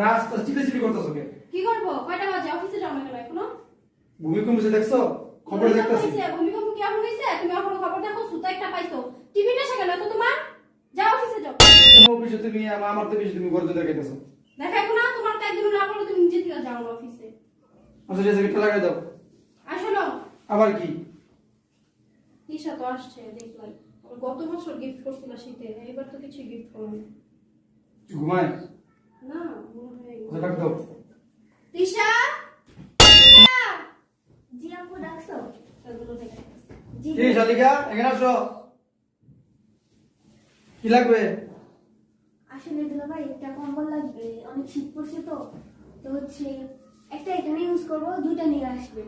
রাস্তা চিল্লাচিল্লি করতেছো কে? কি করবো? কয়টা বাজে? অফিসে যাও না কেন এখনো? ভূমিকম্প দেখছো? খবর দেখতেছি। ভূমিকম্প কি এখন হইছে? তুমি এখনো খবর দেখো? সুতা একটা পাইছো। টিভিটা সেখানে তো তোমার। যাও অফিসে যাও। তোমার অফিসে তুমি আমার তো বেশি তুমি গর্জন দেখাইতেছো। দেখো না তোমার তো একদিন না বলে তুমি নিজে থেকে যাও না অফিসে। আচ্ছা যে জ্যাকেটটা লাগাই দাও। আসো না। আবার কি? ঈশা তো আসছে দেখলাম। গত বছর গিফট করছিল শীতে। এবার তো কিছু গিফট করোনি। ঘুমায়? না, মনে হয় আচ্ছা ডাক দাও। ঈশা! জি আপু ডাকছো? এগুলো দেখে। জি এই শালিকা এখানে আসো। কি লাগবে? আসলে দুলাভাই একটা কম্বল লাগবে, অনেক শীত পড়ছে তো তো হচ্ছে একটা এখানে ইউজ করবো, দুইটা নিয়ে আসবে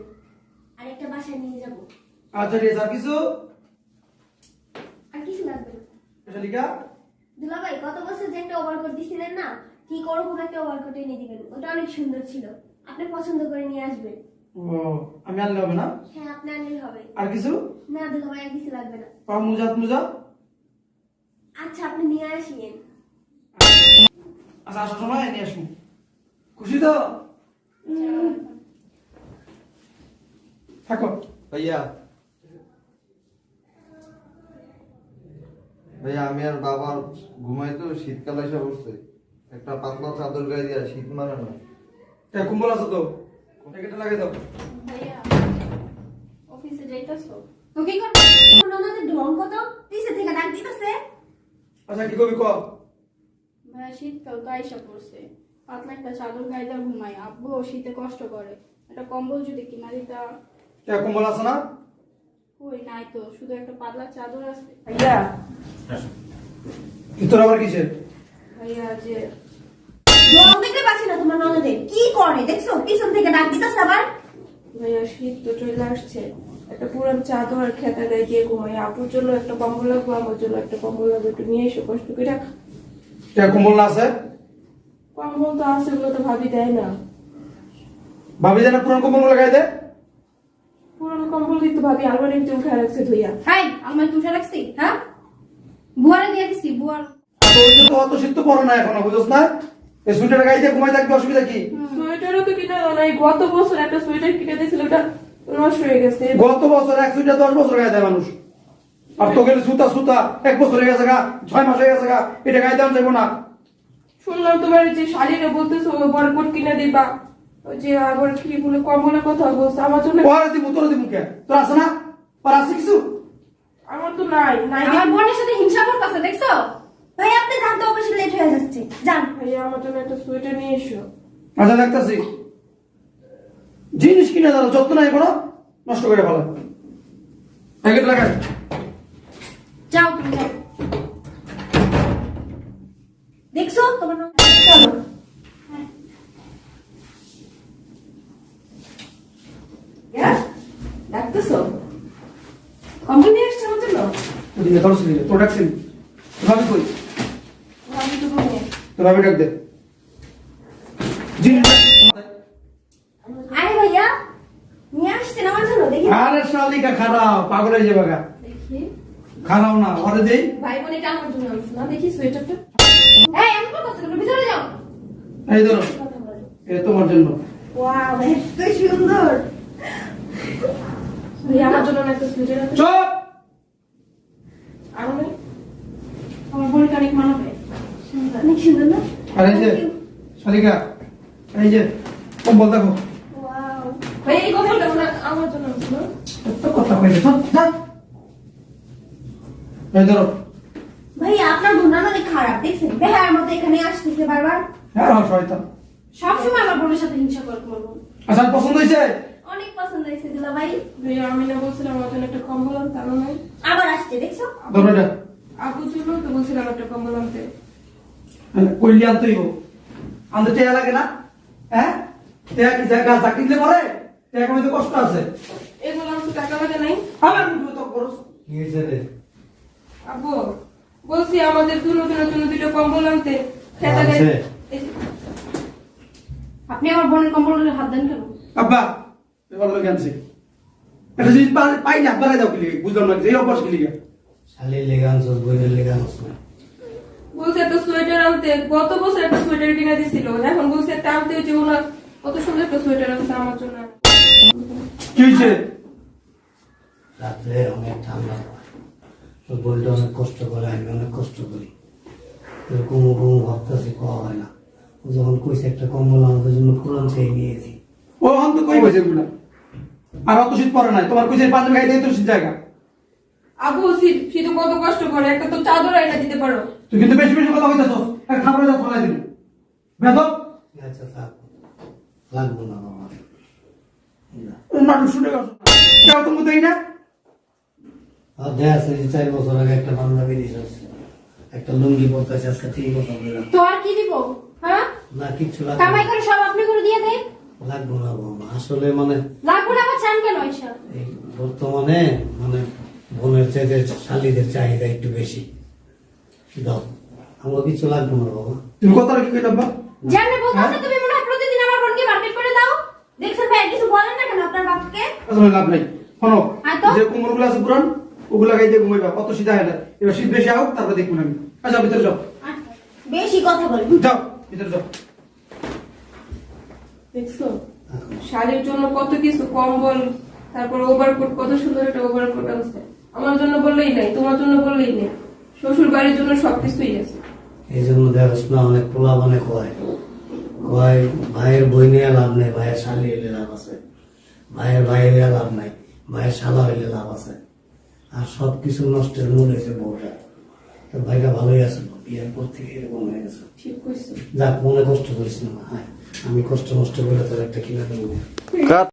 আর একটা বাসায় নিয়ে যাব। আচ্ছা ঠিক আছে, আর কিছু? আর কিছু লাগবে না। শালিকা দুলাভাই গত বছর যে একটা ওভারকোট দিছিলেন না, ঠিক ওরকম একটা ওভারকোট এনে দিবেন, ওটা অনেক সুন্দর ছিল, আপনি পছন্দ করে নিয়ে আসবেন। ও আমি আনলে হবে না? হ্যাঁ আপনি আনলেই হবে। আর কিছু? না দুলাভাই আর কিছু লাগবে না। পাও মোজা মোজা? আচ্ছা আপনি নিয়ে আসিয়েন। আচ্ছা আসার সময় নিয়ে আসুন। খুশি তো? থাকো। ভাইয়া ভাইয়া আমি আর বাবা ঘুমাই তো, শীতকাল এসে পড়ছে, একটা পাতলা চাদর গায়ে দিয়া শীত মারে না। কুম্বল আছে তো, জ্যাকেটটা লাগাই দাও। ভাইয়া অফিসে যাইতাছো? তো কি করবে? ওনাদের ঢং কত, পিছে থেকে ডাক দিতেছে। আচ্ছা কি করবি কর। ভাইয়া শীতকাল তো আইসা পড়ছে। পাতলা একটা চাদর গায়ে দিয়ে ঘুমাই। আব্বু শীতে কষ্ট করে। একটা কম্বল যদি কিনা দিতা। কুম্বল আছে না? কই নাই তো, শুধু একটা পাতলা চাদর আছে। ভাইয়া তোর আবার কিসের? ভাইয়া যে ঢং দেখতে পাচ্ছি না তোমার ননদের কি করে, দেখছো পিছন থেকে ডাক দিতেছে আবার। ভাইয়া শীত তো চলে আসছে, একটা পুরান চাদর আর খেতা গায়ে দিয়ে ঘুমাই। আপুর জন্য একটা কম্বল লাগবে, আমার জন্য একটা কম্বল লাগবে, একটু নিয়ে এসো কষ্ট করে। কুম্বল না আছে? কম্বল তো আছে, ওগুলো তো ভাবি দেয় না। ভাবি যেন পুরান কুম্বল লাগাই দে। পুরান কম্বল কিন্তু ভাবি আলমারিতে উঠে রাখছে ধুইয়া। হাই, আমার তুষা রাখছি, হ্যাঁ? বুয়ারে দিয়ে দিছি, বুয়ার। ওই যে তো অত শীত তো পড়ে না এখনো, বুঝছ না? এই সুইটার গায়ে দিয়ে ঘুমাই থাকবি, অসুবিধা কি? সোয়েটারও তো কিনা নাই, গত বছর একটা সোয়েটার কিনে দিয়েছিল, ওটা নষ্ট হয়ে গেছে। গত বছর এক সুইটার 10 বছর গায়ে দেয় মানুষ। আর তো গেলে সুতা সুতা 1 বছর হয়ে গেছে গা, 6 মাস হয়ে গেছে গা, এটা গায়ে দাম যাবো না। শুনলাম তোমার যে শালিরা বলতেছো বরকট কিনে দিবা, ওই যে আবার কি বলে কম্বলের কথা বলছে আমার জন্য। ওরা দিব তোর দিব কে? তোর আছে না? আর আছে কিছু? আমার তো নাই নাই। আমার বোনের সাথে হিংসা করতেছে, দেখছো? ভাই আপনি জানতে অবশ্যই লেট হয়ে যাচ্ছে, যান। ভাইয়া আমার জন্য একটা সোয়েটার নিয়ে এসো। আচ্ছা দেখতেছি। জিনিস কিনে দাও, যত্ন নাই কোনো, নষ্ট করে ফেলা। প্যাকেট লাগাই। যাও তুমি যাও। দেখছো তোমার ননদ? চলো। ডাকতেছো? কম্বল নিয়ে এসছো আমার জন্য? ওদিকে ধরো দিলে তোর ডাকছিস। ভাবি কই? ভাবি তো ঘুমিয়ে। তোর ভাবি ডাক দে। জিনিস আরে ভাইয়া নিয়ে আসছেন আমার জন্য, দেখি। আরে শালিকা খারাও, পাগল হয়ে যাবে গা। দেখি খারাও না, ওরে দেই। ভাই বোন এটা আমার জন্য আনছো না, দেখি সোয়েটারটা। এই আমি করতেছি, তুমি ভিতরে যাও। এই ধরো, কথা বলো। এটা তোমার জন্য। ওয়াও এত সুন্দর। ভাই আমার জন্য না একটা সোয়েটার আছে? চুপ। আরো নেই? আমার বোনকে অনেক মানাবে। অনেক সুন্দর না? আর এই যে শালিকা, এই যে কম্বল দেখো। ওয়াও ভাই এই কম্বলটা আমার জন্য আনছো না? কত কথা কইলে তো, যা। এই ধরো। ভাইয়া আপনার বোন না অনেক খারাপ, দেখছেন বেহার মতো এখানে আসতেছে বারবার। হ্যাঁ শয়তান। সবসময় আমার বোনের সাথে হিংসা করে তোমার বোন। আচ্ছা পছন্দ হয়েছে? অনেক পছন্দ হয়েছে দুলা ভাই। ভাইয়া আমি না বলছিলাম আমার জন্য একটা কম্বল আনতে, আনো নাই? আবার আসছে, দেখছো? ধরো এটা। আপুর জন্য তো বলছিলাম একটা কম্বল আনতে। কইলি আনতেই হোক, আনতে টেয়া লাগে না? হ্যাঁ টেয়া কি জায়গা চাকরি দিলে পরে টেয়া কমাইতে কষ্ট আছে। এগুলো আনতে টাকা লাগে নাই? আমার মুখে তো খরচ। কি হয়েছে রে? আপু বলছি আমাদের দুজনের জন্য দুটো কম্বল আনতে। খেতা গায়ে- আনছে? এই যে, আপনি আমার বোনের কম্বলের হাত দেন কেন? আব্বা এবার লোক আনছি একটা জিনিস পাই না, আপনারাই দাও কি লিগে বুঝলাম না, যে অভ্যাস কি লিগে। শালির লেগে আনছস, বইনের লেগে আনছস না? বলছে একটা সোয়েটার আনতে, গত বছর একটা সোয়েটার কিনে দিছিল, এখন বলছে একটা আনতে হয়েছে, ওগুলো কত সুন্দর একটা সোয়েটার আনছে আমার জন্য। কি হয়েছে? রাত্রে অনেক ঠান্ডা হয়, তো বইটা অনেক কষ্ট করে, আমি অনেক কষ্ট করি, ঘুমো ঘুমো ভাবতেছি, খাওয়া হয় না। ও যখন কইছে একটা কম্বল আমাদের জন্য পুরান চেয়ে নিয়েছি। ও হন তো কই বসে এগুলা? আর অত শীত পড়ে নাই, তোমার কইছে পাঞ্জাবি গায়ে দিয়ে তো শীত জায়গা। আবু শীতে কত কষ্ট করে, একটা তো চাদর এনে দিতে পারো। তুই কিন্তু বেশি বেশি কথা হইতেছ, এক খাবারে যা ফলাই দিবি বেদব। আচ্ছা থাক, লাগবো না বাবা। না। নাটক শুনে গেছো কেউ তুমি দেই না। আর দেখা আছে যে 4 বছর আগে একটা পাঞ্জাবি দিয়েছে, একটা লুঙ্গি পরতেছে আজকে 3 বছর ধরে। তো আর কি দিব? হ্যাঁ, না কিচ্ছু কামাই লাগবে করে সব আপনি করে দিয়ে দেন। লাগবো না বাবা। আসলে মানে লাগবে না, আবার চান কেন এসব? এই বর্তমানে মানে বোনের চাইতে শালীদের চাহিদা একটু বেশি। দাও, আমার কিছু লাগবে না বাবা। তুমি কথাটা কি কইলা? জানে বলতেছে তুমি মনে হয় প্রতিদিন আমার বোনকে মার্কেট করে দাও। দেখছেন ভাই, কিছু বলেন না কেন আপনার বাপকে? আসলে লাভ নাই। শোনো, হ্যাঁ তো? যে কোমরগুলো আছে পুরান, ওগুলা গাইতে ঘুমাইবা, কত শীত হয় না। এবার শীত বেশি হোক, তারপর দেখবো না আমি। আচ্ছা ভিতরে যাও, আচ্ছা, বেশি কথা বলেন। যাও ভিতরে যাও। দেখছো শাড়ির জন্য কত কিছু, কম্বল, তারপর ওভারকোট, কত সুন্দর একটা ওভারকোট আছে। আমার জন্য বললেই নাই, তোমার জন্য বললেই নেই, শ্বশুর বাড়ির জন্য সবকিছুই আছে। এই জন্য দেখাশোনা অনেক পোলা মানে কয় কয় ভাইয়ের বই নিয়ে লাভ নেই, ভাইয়ের শালি হইলে লাভ আছে, ভাইয়ের ভাই হইলে লাভ নাই, ভাইয়ের শালা হইলে লাভ আছে। আর সবকিছু নষ্টের মূল হয়েছে বউটা। তো ভাইটা ভালোই আছে, বিয়ের পর থেকে এরকম হয়ে গেছে। ঠিক কইছো। যাক, মনে কষ্ট করিস না। হ্যাঁ, আমি কষ্ট করে তোর একটা কিনে দেবো।